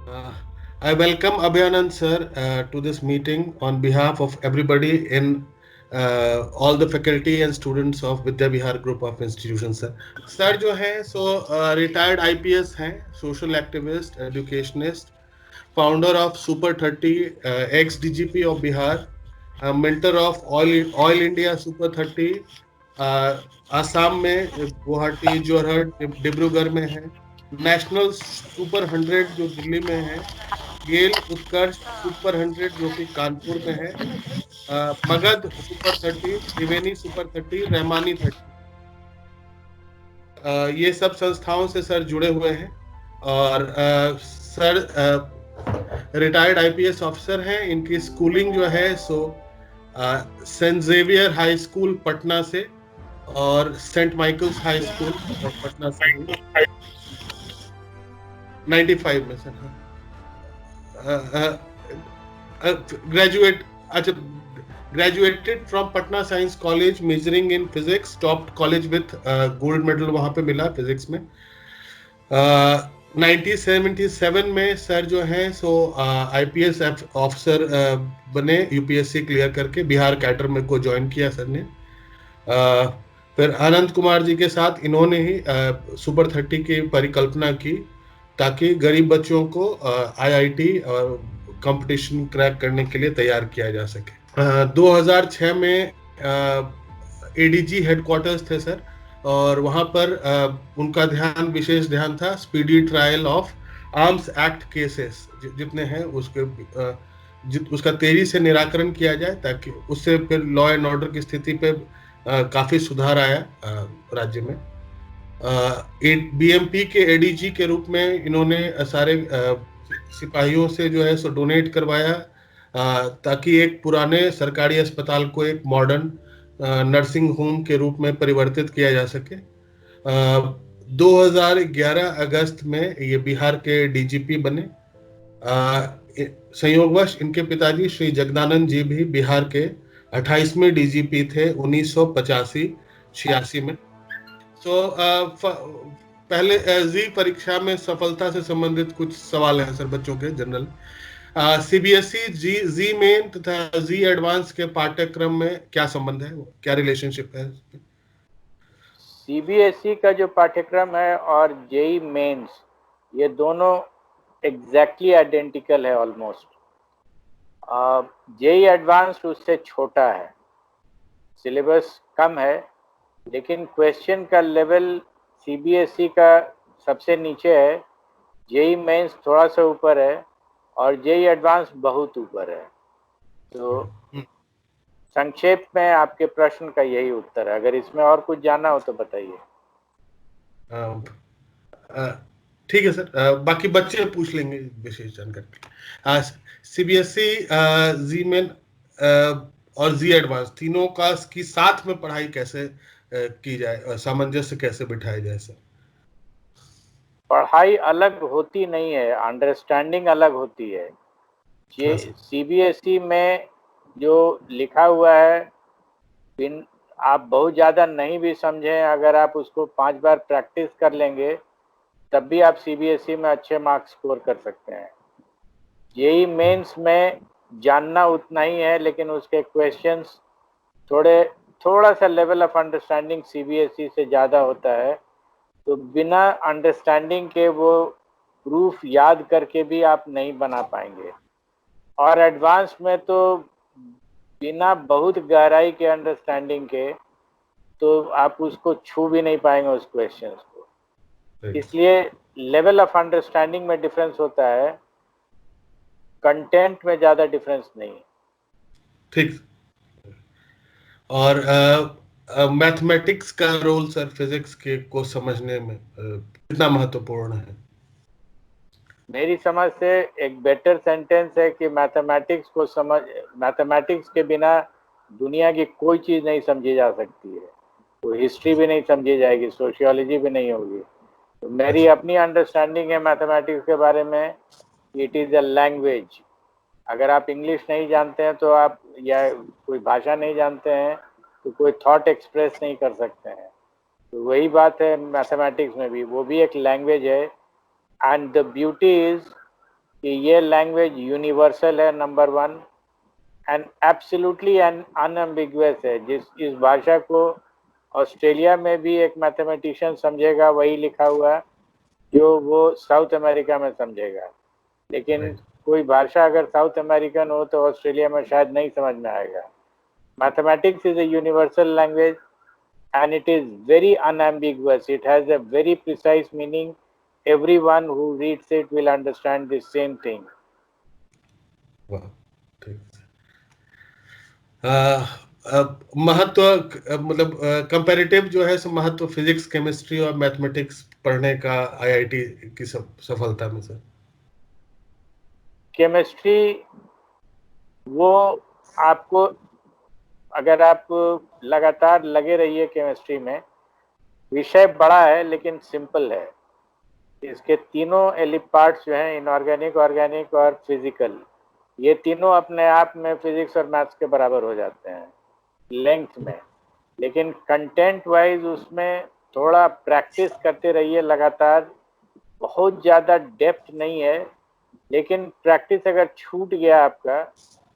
Uh, I welcome Abhayanand sir to this meeting on behalf of everybody in all the faculty and students of Vidya Vihar Group of Institutions sir. Sir जो है सो retired IPS हैं, social activist, educationist, founder of super 30, x DGP of Bihar, mentor of oil India super 30, Assam में गुवाहाटी, जोरहट, डिब्रूगढ़ में है, national super 100 जो दिल्ली में है, गेल उत्कर्ष super 100 जो कि कानपुर में है, मगध सुपर 30, त्रिवेणी सुपर 30, रहमानी 30, ये सब संस्थाओं से सर जुड़े हुए हैं। और सर रिटायर्ड आईपीएस ऑफिसर हैं। इनकी स्कूलिंग जो है सो saint Xavier high school Patna से और saint Michael's high school Patna से हुई 95 में सर। ग्रेजुएट अच्छा graduated from Patna science college majoring in physics, top college with gold medal वहां पे मिला फिजिक्स में। 1977 में सर जो है सो आईपीएस ऑफिसर बने, यूपीएससी क्लियर करके बिहार कैडर में को ज्वाइन किया सर ने। फिर आनंद कुमार जी के साथ इन्होंने ही सुपर 30 की परिकल्पना की ताकि गरीब बच्चों को आईआईटी और कंपटीशन क्रैक करने के लिए तैयार किया जा सके। 2006 में एडीजी हेडक्वार्टर्स थे सर, और वहां पर उनका विशेष ध्यान था speedy trial of arms act cases जितने हैं उसका तेजी से निराकरण किया जाए, ताकि उससे फिर लॉ एंड ऑर्डर की स्थिति पे काफी सुधार आया राज्य में। बीएमपी के एडीजी के रूप में इन्होंने सारे सिपाहियों से जो है सो डोनेट करवाया, ताकि एक पुराने सरकारी अस्पताल को एक मॉडर्न नर्सिंग होम के रूप में परिवर्तित किया जा सके। 2011 अगस्त में ये बिहार के डीजीपी बने। संयोगवश इनके पिताजी श्री जगदानंद जी भी बिहार के 28वें डीजीपी थे 1985-86 में। तो पहले जी परीक्षा में सफलता से संबंधित कुछ सवाल हैं सर बच्चों के जनरल। सीबीएसई जी मेन तथा जी एडवांस के पाठ्यक्रम में क्या संबंध है, क्या रिलेशनशिप है? सीबीएसई का जो पाठ्यक्रम है और जेई मेंस, ये दोनों एग्जैक्टली आइडेंटिकल है ऑलमोस्ट। जेई एडवांस उससे छोटा है, सिलेबस कम है, लेकिन क्वेश्चन का लेवल सीबीएसई का सबसे नीचे है, जेई मेंस थोड़ा सा ऊपर है और जेई एडवांस बहुत ऊपर है। तो संक्षेप में आपके प्रश्न का यही उत्तर है। अगर इसमें और कुछ जानना हो तो बताइए। ठीक है सर, बाकी बच्चे पूछ लेंगे विशेष जानकारी। सीबीएसई जी मेन और जी एडवांस तीनों का की साथ में पढ़ाई कैसे की जाए, सामंजस्य कैसे बिठाया जाए सर? पढ़ाई अलग होती नहीं है, अंडरस्टैंडिंग अलग होती है। ये सीबीएसई में जो लिखा हुआ है, आप बहुत ज़्यादा नहीं भी समझें, अगर आप उसको 5 बार प्रैक्टिस कर लेंगे तब भी आप सीबीएसई में अच्छे मार्क्स स्कोर कर सकते हैं। जेईई मेंस में जानना उतना ही है, लेकिन उसके क्वेश्चंस थोड़ा सा लेवल ऑफ अंडरस्टैंडिंग सीबीएसई से ज़्यादा होता है। तो बिना अंडरस्टैंडिंग के वो प्रूफ याद करके भी आप नहीं बना पाएंगे। और एडवांस में तो बिना बहुत गहराई के अंडरस्टैंडिंग के तो आप उसको छू भी नहीं पाएंगे उस क्वेश्चंस को। इसलिए लेवल ऑफ अंडरस्टैंडिंग में डिफरेंस होता है, कंटेंट में ज़्यादा डिफरेंस नहीं। ठीक। और मैथमेटिक्स का रोल सर फिजिक्स के को समझने में कितना महत्वपूर्ण है? मेरी समझ से एक बेटर सेंटेंस है कि मैथमेटिक्स के बिना दुनिया की कोई चीज़ नहीं समझी जा सकती है। तो हिस्ट्री भी नहीं समझी जाएगी, सोशियोलॉजी भी नहीं होगी। तो मेरी अपनी अंडरस्टैंडिंग है मैथमेटिक्स के बारे में, इट इज़ अ लैंग्वेज। अगर आप इंग्लिश नहीं जानते हैं तो आप, या कोई भाषा नहीं जानते हैं तो कोई थॉट एक्सप्रेस नहीं कर सकते हैं। तो वही बात है मैथमेटिक्स में भी, वो भी एक लैंग्वेज है। एंड द ब्यूटी इज़ कि ये लैंग्वेज यूनिवर्सल है, number one, and absolutely unambiguous है। इस भाषा को ऑस्ट्रेलिया में भी एक मैथमेटिशियन समझेगा, वही लिखा हुआ जो वो साउथ अमेरिका में समझेगा। लेकिन कोई भाषा अगर साउथ अमेरिकन हो तो ऑस्ट्रेलिया में शायद नहीं समझ में आएगा। Mathematics is a universal language and it is very unambiguous. It has a very precise meaning. Everyone who reads it will understand the same thing. वाह, ठीक है। महत्व मतलब कंपैरेटिव जो है सो महत्व फिजिक्स, केमिस्ट्री और मैथमेटिक्स पढ़ने का आईआईटी की सफलता में सर। केमिस्ट्री वो आपको, अगर आप लगातार लगे रहिए केमिस्ट्री में, विषय बड़ा है लेकिन सिंपल है। इसके तीनों एलिप पार्ट्स जो हैं, इनऑर्गेनिक, ऑर्गेनिक और फिजिकल, ये तीनों अपने आप में फिजिक्स और मैथ्स के बराबर हो जाते हैं लेंथ में। लेकिन कंटेंट वाइज उसमें थोड़ा प्रैक्टिस करते रहिए लगातार। बहुत ज़्यादा डेप्थ नहीं है, लेकिन प्रैक्टिस अगर छूट गया आपका,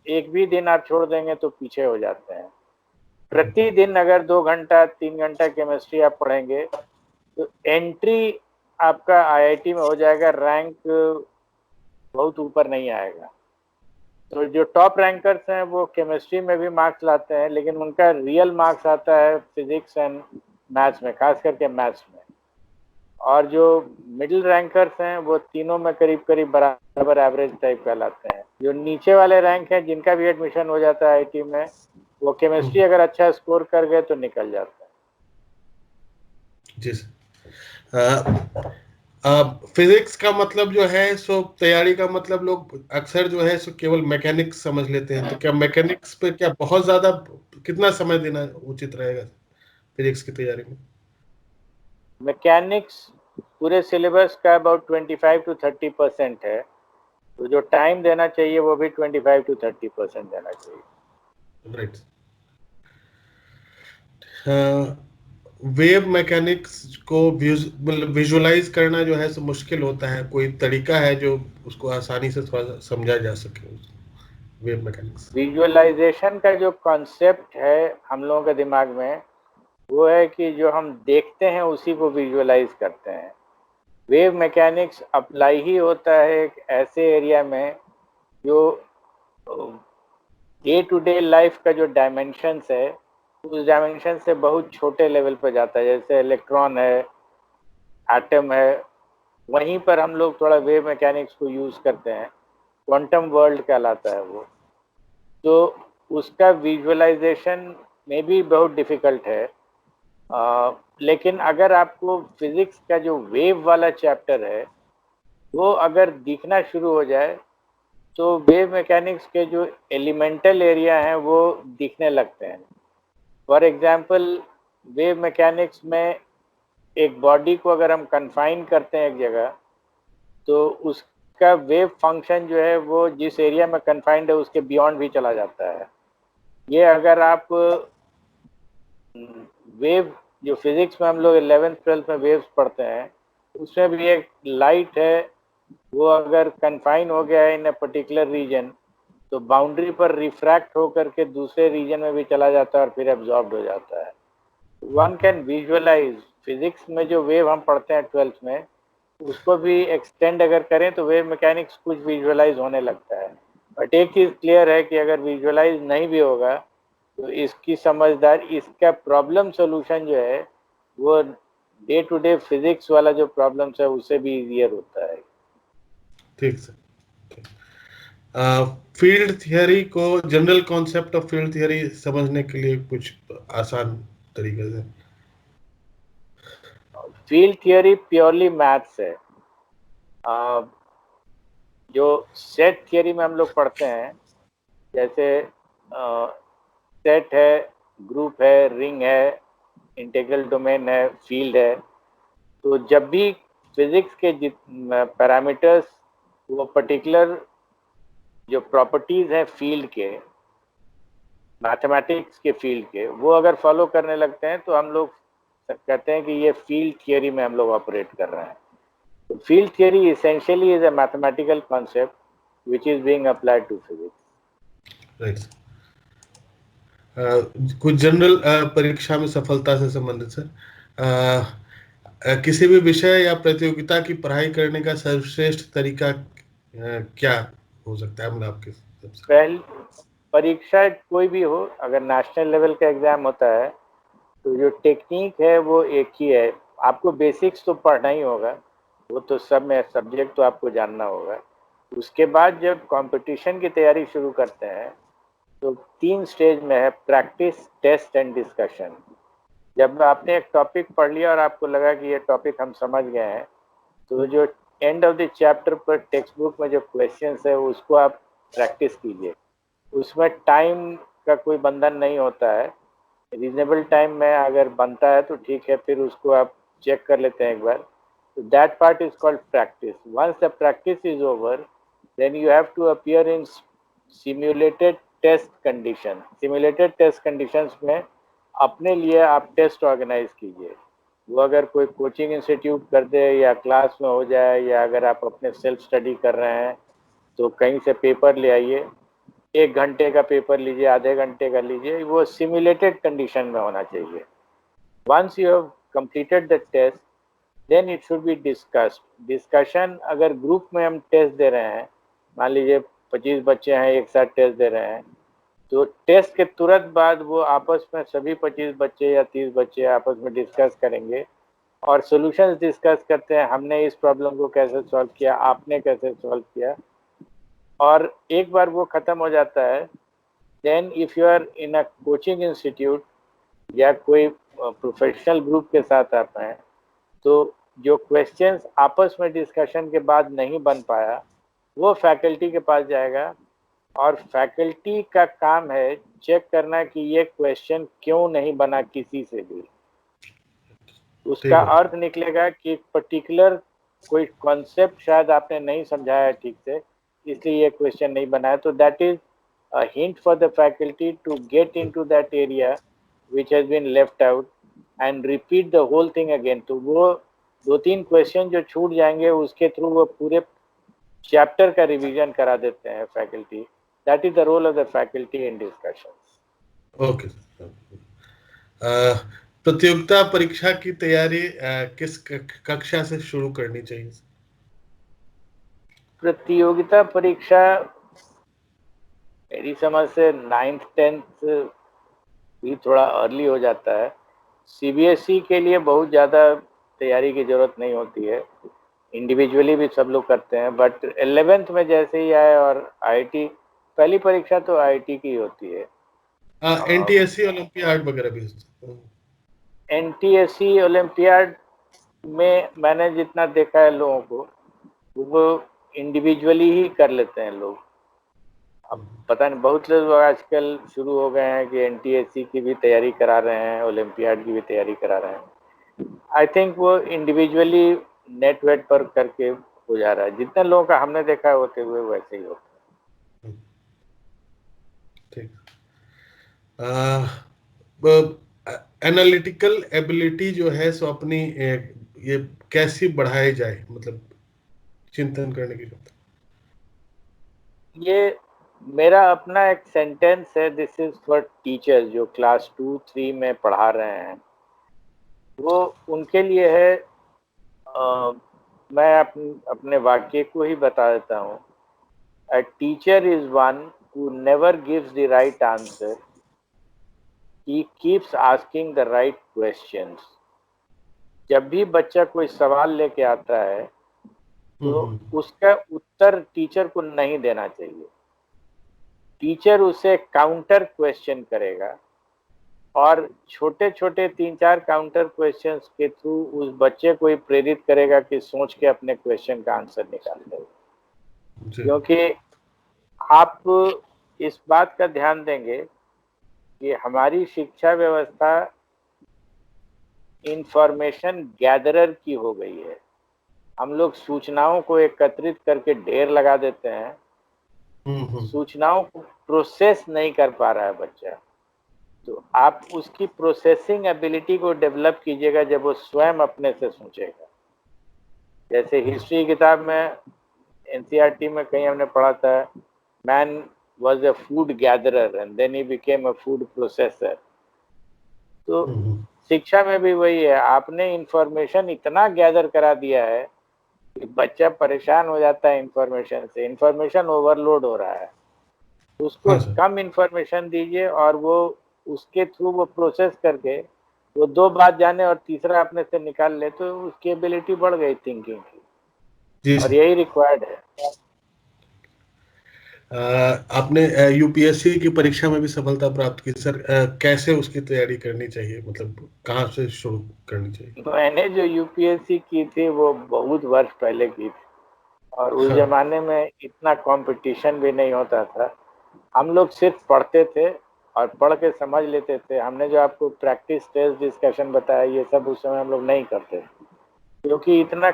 एक भी दिन आप छोड़ देंगे तो पीछे हो जाते हैं। प्रतिदिन अगर 2 घंटा 3 घंटा केमिस्ट्री आप पढ़ेंगे तो एंट्री आपका आईआईटी में हो जाएगा, रैंक बहुत ऊपर नहीं आएगा। तो जो टॉप रैंकर्स हैं वो केमिस्ट्री में भी मार्क्स लाते हैं, लेकिन उनका रियल मार्क्स आता है फिजिक्स एंड मैथ्स में, खास करके मैथ्स में। और जो मिडिल रैंकर्स हैं वो तीनों में करीब करीब बराबर एवरेज टाइप का लाते हैं। जो नीचे वाले रैंक हैं, जिनका भी एडमिशन हो जाता है आईआईटी में, वो केमिस्ट्री अगर अच्छा स्कोर कर गए तो निकल जाता है। जी फिजिक्स का मतलब जो है सो तैयारी का मतलब लोग अक्सर जो है सो केवल मैकेनिक्स समझ लेते हैं। तो क्या मैकेनिक्स पे क्या बहुत ज्यादा, कितना समय देना उचित रहेगा फिजिक्स की तैयारी में? मैकेनिक्स पूरे सिलेबस का अबाउट 25 to 30% है, तो जो टाइम देना चाहिए वो भी 25 to 30% देना चाहिए। राइट। वेव मैकेनिक्स को विजुअलाइज करना जो है सो मुश्किल होता है। कोई तरीका है जो उसको आसानी से थोड़ा समझा जा सके वेव मैकेनिक्स? विजुअलाइजेशन का जो कॉन्सेप्ट है हम लोगों के दिमाग में, वो है कि जो हम देखते हैं उसी को विजुअलाइज करते हैं। वेव मैकेनिक्स अप्लाई ही होता है एक ऐसे एरिया में जो डे टू डे लाइफ का जो डायमेंशंस है, उस डायमेंशन से बहुत छोटे लेवल पर जाता है। जैसे इलेक्ट्रॉन है, एटम है, वहीं पर हम लोग थोड़ा वेव मैकेनिक्स को यूज़ करते हैं। क्वांटम वर्ल्ड कहलाता है वो। तो उसका विजुअलाइजेशन में भी बहुत डिफ़िकल्ट है। लेकिन अगर आपको फिज़िक्स का जो वेव वाला चैप्टर है, वो अगर दिखना शुरू हो जाए, तो वेव मैकेनिक्स के जो एलिमेंटल एरिया हैं वो दिखने लगते हैं। फॉर एग्जांपल, वेव मैकेनिक्स में एक बॉडी को अगर हम कन्फाइन करते हैं एक जगह, तो उसका वेव फंक्शन जो है वो जिस एरिया में कन्फाइंड है उसके बियॉन्ड भी चला जाता है। ये अगर आप वेव, जो फिजिक्स में हम लोग 11th 12th में वेव्स पढ़ते हैं, उसमें भी एक लाइट है, वो अगर कन्फाइन हो गया है इन अ पर्टिकुलर रीजन, तो बाउंड्री पर रिफ्रैक्ट होकर के दूसरे रीजन में भी चला जाता है और फिर एब्जॉर्ब हो जाता है। वन कैन विजुअलाइज फिजिक्स में जो वेव हम पढ़ते हैं 12th में, उसको भी एक्सटेंड अगर करें तो वेव मैकेनिक्स कुछ विजुअलाइज होने लगता है। बट एक चीज़ क्लियर है कि अगर विजुअलाइज नहीं भी होगा तो इसकी समझदार, इसका प्रॉब्लम सॉल्यूशन जो है वो डे टू डे फिजिक्स वाला जो प्रॉब्लम्स है उससे भी इजियर होता है। ठीक सर। फील्ड थियरी को, general concept of field theory समझने के लिए कुछ आसान तरीके से? फील्ड थियरी प्योरली मैथ्स है। जो सेट थियरी में हम लोग पढ़ते हैं, जैसे सेट है, ग्रुप है, रिंग है, इंटीग्रल डोमेन है, फील्ड है, तो जब भी फिजिक्स के पैरामीटर्स, वो पर्टिकुलर जो प्रॉपर्टीज़ हैं फील्ड के, मैथमेटिक्स के फील्ड के, वो अगर फॉलो करने लगते हैं तो हम लोग कहते हैं कि ये फील्ड थियरी में हम लोग ऑपरेट कर रहे हैं। Field theory essentially is a mathematical concept which is being applied to physics. Right. कुछ जनरल परीक्षा में सफलता से संबंधित सर, किसी भी विषय या प्रतियोगिता की पढ़ाई करने का सर्वश्रेष्ठ तरीका क्या हो सकता है, मतलब आपके हिसाब से? पहली परीक्षा कोई भी हो, अगर नेशनल लेवल का एग्जाम होता है तो जो टेक्निक है वो एक ही है। आपको बेसिक्स तो पढ़ना ही होगा, वो तो सब में सब्जेक्ट तो आपको जानना होगा। उसके बाद जब कंपटीशन की तैयारी शुरू करते हैं तो 3 स्टेज में है, प्रैक्टिस, टेस्ट एंड डिस्कशन। जब आपने एक टॉपिक पढ़ लिया और आपको लगा कि ये टॉपिक हम समझ गए हैं, तो जो एंड ऑफ द चैप्टर पर टेक्स्ट बुक में जो क्वेश्चंस है उसको आप प्रैक्टिस कीजिए। उसमें टाइम का कोई बंधन नहीं होता है, रीजनेबल टाइम में अगर बनता है तो ठीक है, फिर उसको आप चेक कर लेते हैं एक बार। तो that part is called practice. Once the practice is over, then you have to appear in simulated test condition. Simulated test conditions में अपने लिए आप टेस्ट ऑर्गेनाइज कीजिए। वो अगर कोई कोचिंग इंस्टीट्यूट कर दे या क्लास में हो जाए, या अगर आप अपने सेल्फ स्टडी कर रहे हैं तो कहीं से पेपर ले आइए, 1 घंटे का पेपर लीजिए, आधे घंटे का लीजिए, वो सिमुलेटेड कंडीशन में होना चाहिए। Once you have completed the test, then it should be discussed. Discussion, अगर ग्रुप में हम टेस्ट दे रहे हैं, मान लीजिए 25 बच्चे हैं एक साथ टेस्ट दे रहे हैं, तो टेस्ट के तुरंत बाद वो आपस में सभी 25 बच्चे या 30 बच्चे आपस में डिस्कस करेंगे और सॉल्यूशंस डिस्कस करते हैं। हमने इस प्रॉब्लम को कैसे सॉल्व किया, आपने कैसे सॉल्व किया। और एक बार वो खत्म हो जाता है, then if you are in a coaching institute या कोई प्रोफेशनल ग्रुप के साथ आप हैं, तो जो क्वेश्चंस आपस में डिस्कशन के बाद नहीं बन पाया, वो फैकल्टी के पास जाएगा और फैकल्टी का काम है चेक करना कि ये क्वेश्चन क्यों नहीं बना किसी से भी। उसका अर्थ निकलेगा कि पर्टिकुलर कोई कॉन्सेप्ट शायद आपने नहीं समझाया ठीक से, इसलिए ये क्वेश्चन नहीं बना है। तो that is a hint for the faculty to get into that area which has been left out and repeat the whole thing again। तो वो 2-3 क्वेश्चन जो छूट जाएंगे उसके थ्रू वो पूरे चैप्टर का रिवीजन करा देते हैं faculty. That is the role of the faculty in discussion. Okay. प्रतियोगिता परीक्षा की तैयारी किस कक्षा से शुरू करनी चाहिए? प्रतियोगिता परीक्षा मेरी समझ से 9th 10th भी थोड़ा अर्ली हो जाता है। सीबीएसई के लिए बहुत ज़्यादा तैयारी की ज़रूरत नहीं होती है, इंडिविजुअली भी सब लोग करते हैं। बट 11th में जैसे ही आए, और आईआईटी पहली परीक्षा तो आईआईटी की होती है। एनटीएससी ओलंपियाड वगैरह भी? एनटीएससी ओलंपियाड में मैंने जितना देखा है लोगों को, वो इंडिविजुअली ही कर लेते हैं लोग। अब पता नहीं, बहुत लोग आजकल शुरू हो गए हैं कि एनटीएससी की भी तैयारी करा रहे हैं, ओलंपियाड की भी तैयारी करा रहे हैं। आई थिंक वो इंडिविजुअली नेट वेट पर करके हो जा रहा है। जितने लोगों का हमने देखा है होते हुए वैसे ही होता है। ठीक। एनालिटिकल एबिलिटी जो है सो अपनी ये कैसी बढ़ाई जाए, मतलब चिंतन करने की क्षमता? ये मेरा अपना एक सेंटेंस है, दिस इज फॉर टीचर्स जो क्लास 2-3 में पढ़ा रहे हैं, वो उनके लिए है। मैं अपने वाक्य को ही बता देता हूँ। A teacher is one who never gives the right answer, he keeps asking the right questions. जब भी बच्चा कोई सवाल लेके आता है तो उसका उत्तर टीचर को नहीं देना चाहिए। टीचर उसे काउंटर क्वेश्चन करेगा और छोटे छोटे 3-4 काउंटर क्वेश्चंस के थ्रू उस बच्चे को ही प्रेरित करेगा कि सोच के अपने क्वेश्चन का आंसर निकाल दे। क्योंकि आप इस बात का ध्यान देंगे कि हमारी शिक्षा व्यवस्था इंफॉर्मेशन गैदरर की हो गई है। हम लोग सूचनाओं को एकत्रित करके ढेर लगा देते हैं, सूचनाओं को प्रोसेस नहीं कर पा रहा है बच्चा। तो आप उसकी प्रोसेसिंग एबिलिटी को डेवलप कीजिएगा जब वो स्वयं अपने से सोचेगा। जैसे हिस्ट्री किताब में एनसीईआरटी में कहीं हमने पढ़ा था, man was a food gatherer and then he became a food processor. तो शिक्षा में भी वही है, आपने इंफॉर्मेशन इतना गैदर करा दिया है कि बच्चा परेशान हो जाता है इंफॉर्मेशन से, इंफॉर्मेशन ओवरलोड हो रहा है। उसको हाँ सर। कम इंफॉर्मेशन दीजिए और वो उसके थ्रू वो प्रोसेस करके वो 2 बात जाने और तीसरा अपने से निकाल ले, तो उसकी एबिलिटी बढ़ गई थिंकिंग की, जी और सर। यही रिक्वायर्ड है। आपने यूपीएससी की परीक्षा में भी सफलता प्राप्त की सर। कैसे उसकी तैयारी करनी चाहिए, मतलब कहाँ से शुरू करनी चाहिए? मैंने जो यूपीएससी की थी वो बहुत वर्ष पहले की थी, और उस हाँ। जमाने में इतना कंपटीशन भी नहीं होता था। हम लोग सिर्फ पढ़ते थे और पढ़ के समझ लेते थे। हमने जो आपको प्रैक्टिस टेस्ट डिस्कशन बताया, ये सब उस समय हम लोग नहीं करते थे, क्योंकि इतना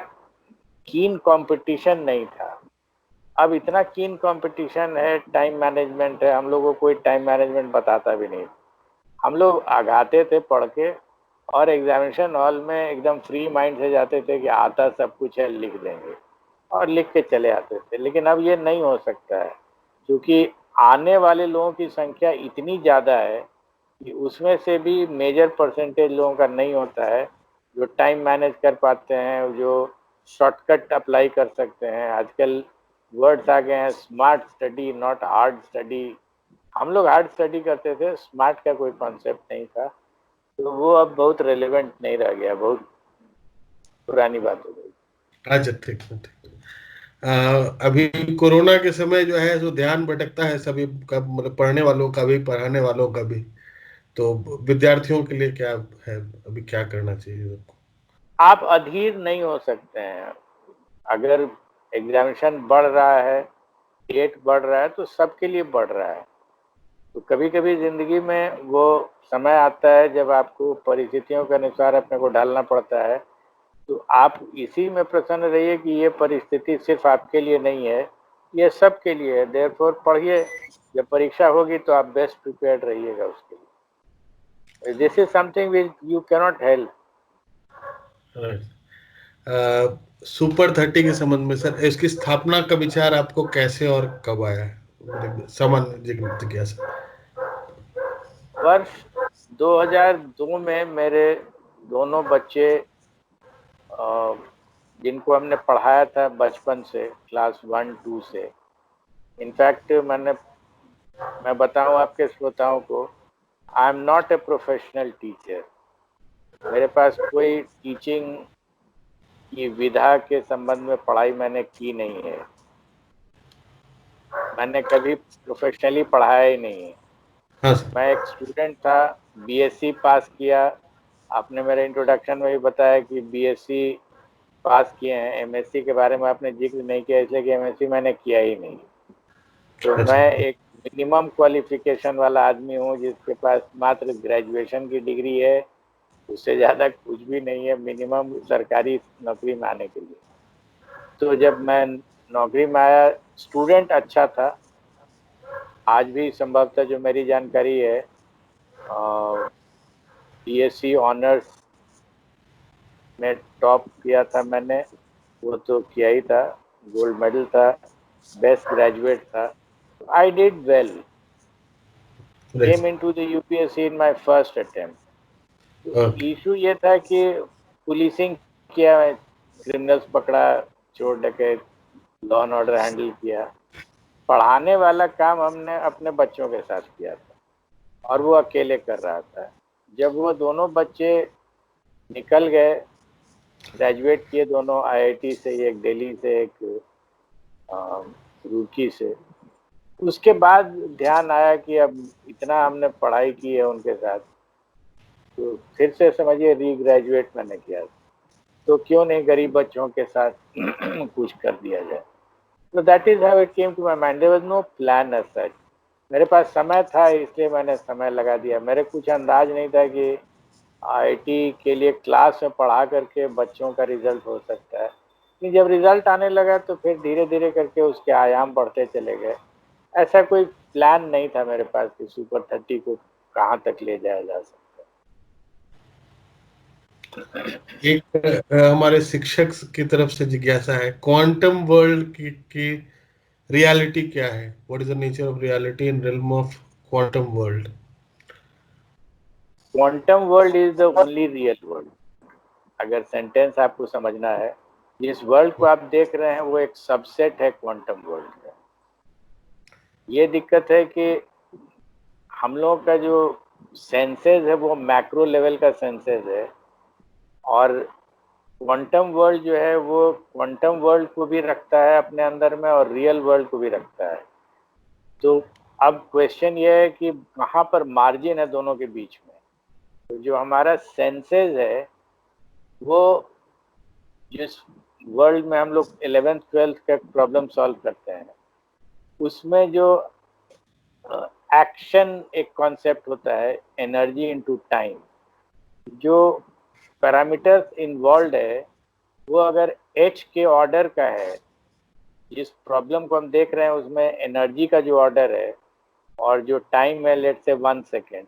कीन कंपटीशन नहीं था। अब इतना कीन कंपटीशन है, टाइम मैनेजमेंट है, हम लोगों को कोई टाइम मैनेजमेंट बताता भी नहीं। हम लोग आगाते थे पढ़ के, और एग्जामिनेशन हॉल में एकदम फ्री माइंड से जाते थे कि आता सब कुछ है, लिख देंगे, और लिख के चले आते थे। लेकिन अब ये नहीं हो सकता है, क्योंकि आने वाले लोगों की संख्या इतनी ज़्यादा है कि उसमें से भी मेजर परसेंटेज लोगों का नहीं होता है जो टाइम मैनेज कर पाते हैं, जो शॉर्टकट अप्लाई कर सकते हैं। आजकल वर्ड्स आ गए हैं, smart study not hard study. हम लोग हार्ड स्टडी करते थे, स्मार्ट का कोई कॉन्सेप्ट नहीं था, तो वो अब बहुत रेलेवेंट नहीं रह गया, बहुत पुरानी बात हो गई। अच्छा, ठीक है, ठीक। अभी कोरोना के समय जो है जो ध्यान भटकता है सभी का, मतलब पढ़ने वालों का भी, पढ़ाने वालों का भी। तो विद्यार्थियों के लिए क्या है, अभी क्या करना चाहिए सबको? आप अधीर नहीं हो सकते हैं। अगर एग्जामिनेशन बढ़ रहा है, डेट बढ़ रहा है, तो सबके लिए बढ़ रहा है। तो कभी कभी जिंदगी में वो समय आता है जब आपको परिस्थितियों के अनुसार अपने को ढालना पड़ता है। तो आप इसी में प्रसन्न रहिए कि ये परिस्थिति सिर्फ आपके लिए नहीं है, ये सबके लिए है। देयरफॉर पढ़िए, जब परीक्षा होगी तो आप बेस्ट प्रिपेयर्ड रहिएगा उसके लिए। This is something which you cannot help. Super 30 के संबंध में सर, इसकी स्थापना का विचार आपको कैसे और कब आया है, मतलब सामान्य जिज्ञासा? वर्ष 2002 में मेरे दोनों बच्चे, जिनको हमने पढ़ाया था बचपन से, क्लास 1 2 से, इनफैक्ट मैं बताऊं आपके श्रोताओं को, I am not a professional teacher. मेरे पास कोई टीचिंग की विधा के संबंध में पढ़ाई मैंने की नहीं है। मैंने कभी प्रोफेशनली पढ़ाया ही नहीं है। हाँ सर। मैं एक स्टूडेंट था, बीएससी पास किया। आपने मेरे इंट्रोडक्शन में भी बताया कि बीएससी पास किए हैं, एमएससी के बारे में आपने जिक्र नहीं किया, इसलिए कि एमएससी मैंने किया ही नहीं। तो अच्छा। मैं एक मिनिमम क्वालिफिकेशन वाला आदमी हूँ, जिसके पास मात्र ग्रेजुएशन की डिग्री है, उससे ज़्यादा कुछ भी नहीं है मिनिमम सरकारी नौकरी में आने के लिए। तो जब मैं नौकरी में आया, स्टूडेंट अच्छा था, आज भी संभवतः जो मेरी जानकारी है, बीएससी ऑनर्स में टॉप किया था मैंने, वो तो किया ही था, गोल्ड मेडल था, बेस्ट ग्रेजुएट था। I did well, right. Came into the UPSC in my first attempt. Okay. Issue ये था कि पुलिसिंग किया, क्रिमिनल्स पकड़ा, चोर डकैत, लॉ एंड ऑर्डर हैंडल किया। पढ़ाने वाला काम हमने अपने बच्चों के साथ किया था, और वो अकेले कर रहा था। जब वो दोनों बच्चे निकल गए, ग्रेजुएट किए दोनों, आईआईटी से, एक दिल्ली से, एक रुड़की से, उसके बाद ध्यान आया कि अब इतना हमने पढ़ाई की है उनके साथ, तो फिर से समझिए री ग्रेजुएट मैंने किया, तो क्यों नहीं गरीब बच्चों के साथ कुछ कर दिया जाए। तो that is how it came to my mind, there was no plan as such. मेरे पास समय था, इसलिए मैंने समय लगा दिया। मेरे कुछ अंदाज नहीं था कि आईआईटी के लिए क्लास में पढ़ा करके बच्चों का रिजल्ट हो सकता है। लेकिन जब रिजल्ट आने लगा तो फिर धीरे धीरे करके उसके आयाम बढ़ते चले गए। ऐसा कोई प्लान नहीं था मेरे पास कि सुपर 30 को कहाँ तक ले जाया जा सकता है। एक हमारे शिक्षक की तरफ से जिज्ञासा है, क्वांटम वर्ल्ड की रियलिटी क्या है? What is the nature of reality in realm of quantum world? Quantum world is the only real world. अगर सेंटेंस आपको समझना है, जिस वर्ल्ड को आप देख रहे हैं वो एक सबसेट है क्वांटम वर्ल्ड का। ये दिक्कत है कि हम लोगों का जो सेंसेस है वो मैक्रो लेवल का सेंसेस है, और क्वांटम वर्ल्ड जो है वो क्वांटम वर्ल्ड को भी रखता है अपने अंदर में और रियल वर्ल्ड को भी रखता है। तो अब क्वेश्चन ये है कि कहाँ पर मार्जिन है दोनों के बीच में। तो जो हमारा सेंसेस है वो, जिस वर्ल्ड में हम लोग 11th 12th का प्रॉब्लम सॉल्व करते हैं, उसमें जो एक्शन एक कॉन्सेप्ट होता है, एनर्जी इनटू टाइम, जो पैरामीटर्स इन्वॉल्व है वो अगर एच के ऑर्डर का है, जिस प्रॉब्लम को हम देख रहे हैं उसमें एनर्जी का जो ऑर्डर है और जो टाइम है लेट्स से 1 सेकेंड,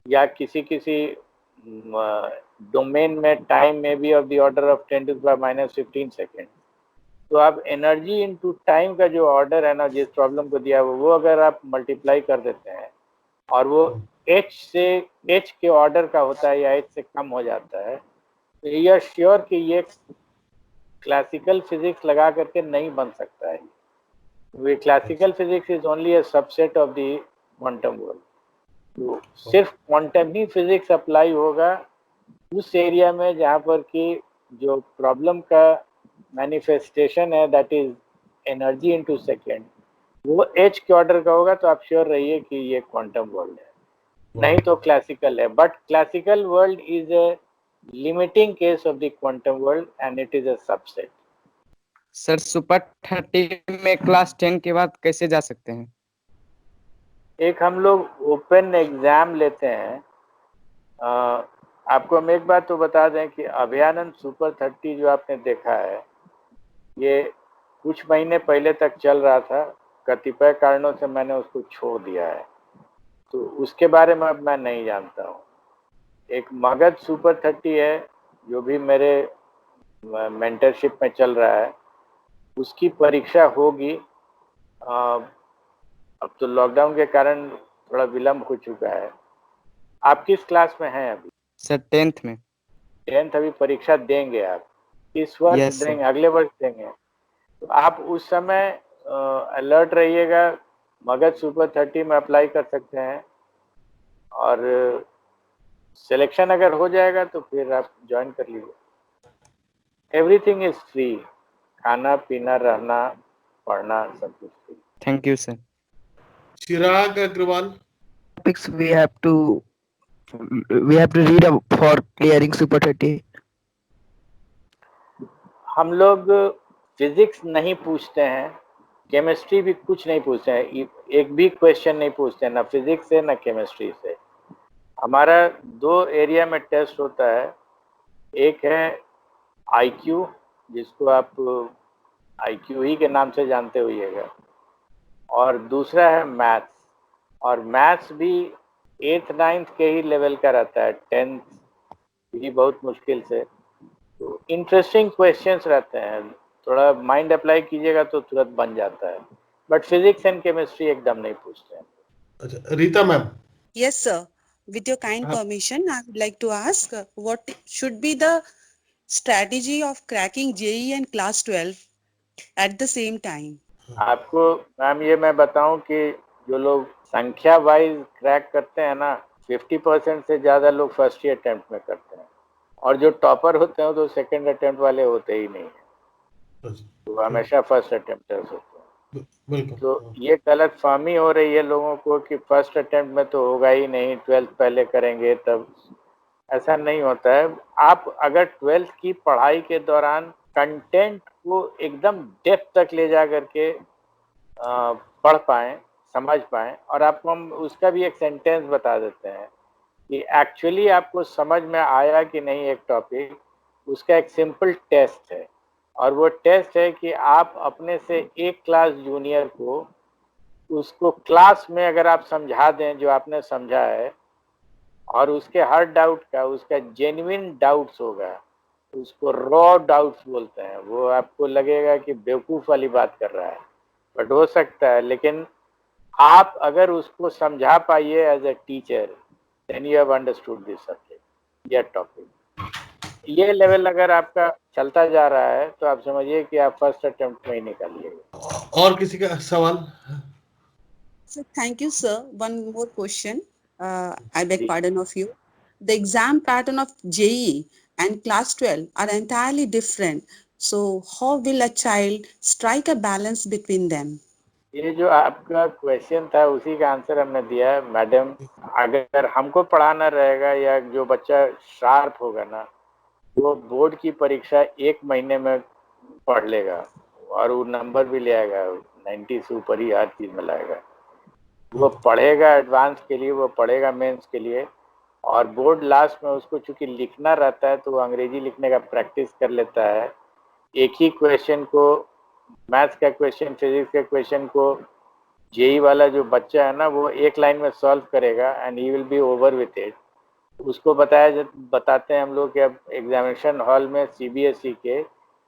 या किसी किसी डोमेन में टाइम में भी of the order of 10⁻⁻15 second. तो आप एनर्जी इनटू टाइम का जो ऑर्डर है ना, जिस प्रॉब्लम को दिया वो अगर आप मल्टीप्लाई कर देते हैं और वो एच के ऑर्डर का होता है या एच से कम हो जाता है, तो यू आर श्योर कि ये क्लासिकल फिजिक्स लगा करके नहीं बन सकता है। वे classical physics is only a subset of the quantum world. तो सिर्फ क्वांटम ही फिजिक्स अप्लाई होगा उस एरिया में जहाँ पर कि जो प्रॉब्लम का मैनिफेस्टेशन है that is energy into second, वो एच के ऑर्डर का होगा। तो आप श्योर रहिए कि ये क्वांटम वर्ल्ड है, नहीं तो क्लासिकल है। But classical world is a limiting case of the quantum world and it is a subset. Sir super 30 में क्लास 10 के बाद कैसे जा सकते हैं? एक हम लोग ओपन एग्जाम लेते हैं। आपको हम एक बात तो बता दें कि अभयानंद सुपर 30 जो आपने देखा है, ये कुछ महीने पहले तक चल रहा था, कतिपय कारणों से मैंने उसको छोड़ दिया है, तो उसके बारे में अब मैं नहीं जानता हूँ। एक मगध सुपर 30 है जो भी मेरे मेंटरशिप में चल रहा है, उसकी परीक्षा होगी। अब तो लॉकडाउन के कारण थोड़ा विलम्ब हो चुका है। आप किस क्लास में हैं अभी? सर 10th में। 10th अभी परीक्षा देंगे आप? इस वर्ष Yes, sir. देंगे, अगले वर्ष देंगे? तो आप उस समय अलर्ट रहिएगा, मगध सुपर 30 में अप्लाई कर सकते हैं, और सिलेक्शन अगर हो जाएगा तो फिर आप ज्वाइन कर लीजिए। एवरीथिंग इज फ्री, खाना पीना रहना पढ़ना सब कुछ free. Thank you sir. Chirag Agrawal, topics we have to read up for clearing Super 30. हम लोग फिजिक्स नहीं पूछते हैं, केमिस्ट्री भी कुछ नहीं पूछते हैं, एक भी क्वेश्चन नहीं पूछते हैं, ना फिजिक्स से ना केमिस्ट्री से। हमारा 2 एरिया में टेस्ट होता है। एक है आईक्यू, जिसको आप आईक्यू ही के नाम से जानते होइएगा, और दूसरा है मैथ्स। और मैथ्स भी 8th 9th के ही लेवल का रहता है, 10th भी बहुत मुश्किल से। तो इंटरेस्टिंग क्वेश्चंस रहते हैं, थोड़ा माइंड अप्लाई कीजिएगा तो तुरंत बन जाता है। बट फिजिक्स एंड केमिस्ट्री एकदम नहीं पूछते हैं। अच्छा Rita ma'am. Yes, sir. With your kind permission, I would like to ask what should be the strategy of cracking JEE and class 12 at the same time? आपको मैम ये मैं बताऊं कि जो लोग संख्या वाइज क्रैक करते हैं ना, 50% से ज़्यादा लोग फर्स्ट ही अटेम्प्ट में करते हैं, और जो टॉपर होते हैं तो सेकंड अटेम्प्ट वाले होते ही नहीं है, तो हमेशा फर्स्ट अटेम्प्टर्स होते हैं। तो ये गलत फहमी हो रही है लोगों को कि फर्स्ट अटेम्प्ट में तो होगा ही नहीं, 12th पहले करेंगे तब। ऐसा नहीं होता है। आप अगर 12th की पढ़ाई के दौरान कंटेंट को एकदम डेप्थ तक ले जा करके पढ़ पाएँ, समझ पाएँ, और आपको हम उसका भी एक सेंटेंस बता देते हैं कि एक्चुअली आपको समझ में आया कि नहीं एक टॉपिक, उसका एक सिंपल टेस्ट है। और वो टेस्ट है कि आप अपने से एक क्लास जूनियर को उसको क्लास में अगर आप समझा दें जो आपने समझा है, और उसके हर डाउट का उसका जेन्युइन डाउट्स होगा, उसको रॉ डाउट्स बोलते हैं। वो आपको लगेगा कि बेवकूफ़ वाली बात कर रहा है, बट हो सकता है, लेकिन आप अगर उसको समझा पाइए as a teacher, then you have understood this subject या टॉपिक। ये लेवल अगर आपका चलता जा रहा है तो आप समझिए कि आप फर्स्ट अटेम्प्ट में ही निकालिएगा। और किसी का सवाल? So thank you, sir. One more question. I beg ji. pardon of you. The exam pattern of JEE and class 12 are entirely different. So how will a child strike a balance between them? ये जो आपका question था उसी का answer हमने दिया है madam. अगर हमको पढ़ाना रहेगा या जो बच्चा शार्प होगा ना, वो बोर्ड की परीक्षा 1 महीने में पढ़ लेगा और वो नंबर भी ले आएगा, 90 से ऊपर ही हर चीज़ में लाएगा। वो पढ़ेगा एडवांस के लिए, वो पढ़ेगा मेंस के लिए, और बोर्ड लास्ट में उसको चूंकि लिखना रहता है तो वो अंग्रेजी लिखने का प्रैक्टिस कर लेता है। एक ही क्वेश्चन को, मैथ्स का क्वेश्चन, फिजिक्स का क्वेश्चन को जेई वाला जो बच्चा है ना, वो एक लाइन में सॉल्व करेगा and he will be over with it. उसको बताते हैं हम लोग कि अब एग्जामिनेशन हॉल में सीबीएसई के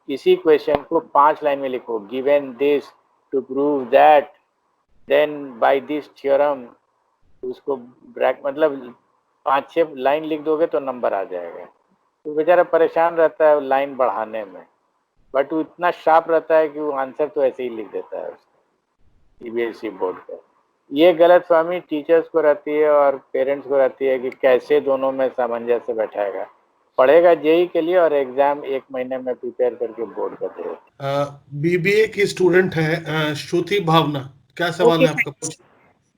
इसी क्वेश्चन को 5 लाइन में लिखो, given this to prove that then by this theorem. उसको ब्रैक मतलब 5-6 लाइन लिख दोगे तो नंबर आ जाएगा। तो बेचारा परेशान रहता है लाइन बढ़ाने में, बट वो इतना शार्प रहता है कि वो आंसर तो ऐसे ही लिख देता है सीबीएसई बोर्ड का। ये गलतफहमी टीचर्स को रहती है और पेरेंट्स को रहती है कि कैसे दोनों में सामंजस्य बैठाएगा। पढ़ेगा जेई के लिए और एग्जाम 1 महीने में प्रिपेयर करके बोर्ड का देगा। बीबीए की स्टूडेंट है श्रुति भावना, क्या सवाल Okay, है आपका?